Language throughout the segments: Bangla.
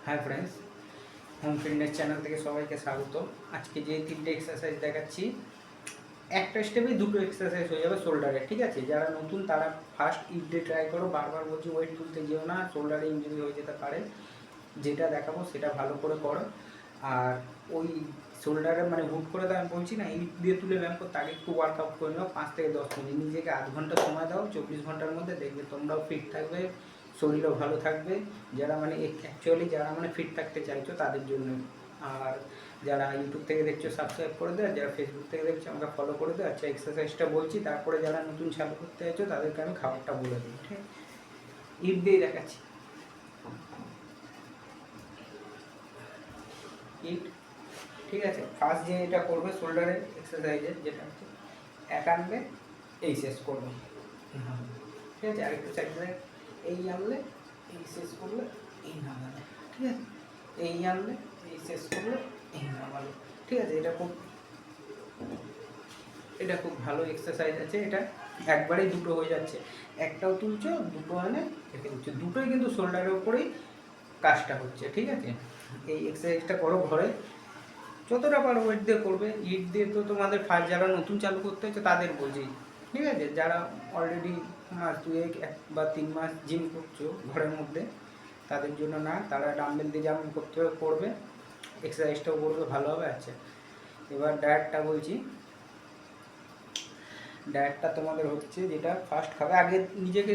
Hi friends, home fitness channel থেকে সবাইকে স্বাগত। আজকে যে তিনটে এক্সারসাইজ দেখাচ্ছি, একটা স্টেপেই দুটো এক্সারসাইজ হয়ে যাবে শোল্ডারে। ঠিক আছে, যারা নতুন তারা ফার্স্ট ইট দিয়ে ট্রাই করো। বারবার বলছি ওয়েট তুলতে যেও না, শোল্ডারে ইঞ্জুরি হয়ে যেতে পারে। যেটা দেখাবো সেটা ভালো করে করো। আর ওই শোল্ডারে মানে হুট করে তো আমি বলছি না ইট দিয়ে তুলে ব্যায়াম করতে, আগে একটু ওয়ার্কআউট করে নাও 5 থেকে 10 মিনিট। নিজেকে আধ ঘন্টা সময় দাও, 24 ঘন্টার মধ্যে দেখবে তোমরাও ফিট থাকবে, শরীরও ভালো থাকবে। যারা মানে অ্যাকচুয়ালি যারা মানে ফিট থাকতে চাইছো তাদের জন্য। আর যারা ইউটিউব থেকে দেখছো সাবস্ক্রাইব করে দেয়, যারা ফেসবুক থেকে দেখছো আমাকে ফলো করে দেয়। আচ্ছা, এক্সারসাইজটা বলছি, তারপরে যারা নতুন চালু করতে চাইছো তাদেরকে আমি খাবারটা বলে দিই। ঠিক, ইট দিয়ে দেখাচ্ছি। ইট, ঠিক আছে। ফার্স্ট যে এটা করবে শোল্ডারের এক্সারসাইজের, যেটা হচ্ছে এক আনলে এই শেষ করবে, ঠিক আছে। আরেকটু সাইডে এই আনলে এই শেষ করলে এই নামালে, ঠিক আছে। এই আনলে এই শেষ করলে এই নামালে, ঠিক আছে। এটা খুব ভালো এক্সারসাইজ আছে। এটা একবারেই দুটো হয়ে যাচ্ছে, একটাও তুলছো, দুটো আনে রেখে দিচ্ছ, দুটোই কিন্তু শোল্ডারের উপরেই কাজটা হচ্ছে, ঠিক আছে। এই এক্সারসাইজটা করো ঘরে, যতটা পারো ওয়েট দিয়ে করবে। ইট দিয়ে তো তোমাদের ফার্স্ট যারা নতুন চালু করতে হচ্ছে তাদের বলছি, ঠিক আছে। যারা অলরেডি মাস 2 বা 3 মাস জিম করছো ঘরের মধ্যে, তাদের জন্য না। তারা ডাম্বেল দিয়ে যেমন করতে করবে, এক্সারসাইজটাও করবে, ভালো হবে। আচ্ছা, এবার ডায়েটটা বলছি। ডায়েটটা তোমাদের হচ্ছে, যেটা ফার্স্ট খাবে, আগে নিজেকে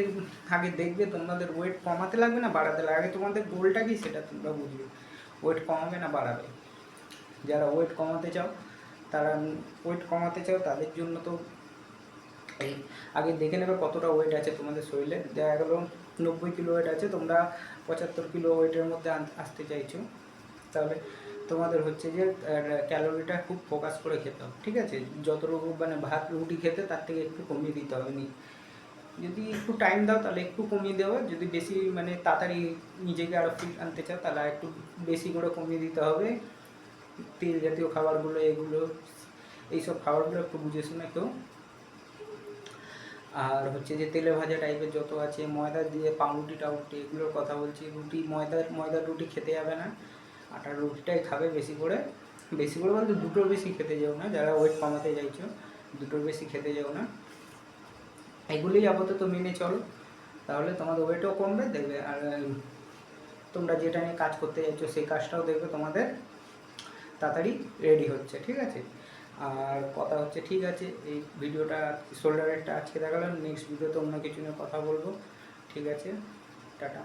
আগে দেখবে তোমাদের ওয়েট কমাতে লাগবে না বাড়াতে লাগবে। আগে তোমাদের গোলটা কি সেটা তোমরা বুঝবে, ওয়েট কমাবে না বাড়াবে। যারা ওয়েট কমাতে চাও তাদের জন্য তো এই আগে দেখে নেবে কতটা ওয়েট আছে তোমাদের শরীরে। দেখা গেলো 90 কিলো ওয়েট আছে, তোমরা 75 কিলো ওয়েটের মধ্যে আসতে চাইছো, তাহলে তোমাদের হচ্ছে যে ক্যালোরিটা খুব ফোকাস করে খেতে হবে, ঠিক আছে। যতটুকু মানে ভাত রুটি খেতে তার থেকে একটু কমিয়ে দিতে হবে। যদি একটু টাইম দাও তাহলে একটু কমিয়ে দেওয়া, যদি বেশি মানে তাড়াতাড়ি নিজেকে আরও ফিট আনতে চাও তাহলে একটু বেশি করে কমিয়ে দিতে হবে। তেল জাতীয় খাবারগুলো, এগুলো এইসব খাবারগুলো একটু বুঝে শুনে কেউ। আর হচ্ছে যে তেলে ভাজা টাইপের যত আছে, ময়দা দিয়ে পাউরুটি টাউরুটি এগুলোর কথা বলছি। রুটি ময়দার রুটি খেতে যাবে না, আটার রুটিটাই খাবে বেশি করে। বেশি করে বলতে দুটোর বেশি খেতে যাও না, যারা ওয়েট কমাতে চাইছো দুটোর বেশি খেতে যাও না। এগুলোই আপাতত মেনে চলো, তাহলে তোমাদের ওয়েটও কমবে দেখবে। আর তোমরা যেটা নিয়ে কাজ করতে চাইছো সেই কাজটাও দেখবে তোমাদের তাড়াতাড়ি রেডি হচ্ছে, ঠিক আছে। আর কথা হচ্ছে, ঠিক আছে, এই ভিডিওটা শোল্ডারেরটা আজকে দেখালাম, নেক্সট ভিডিওতে অন্য কিছু নিয়ে কথা বলবো, ঠিক আছে। টাটা।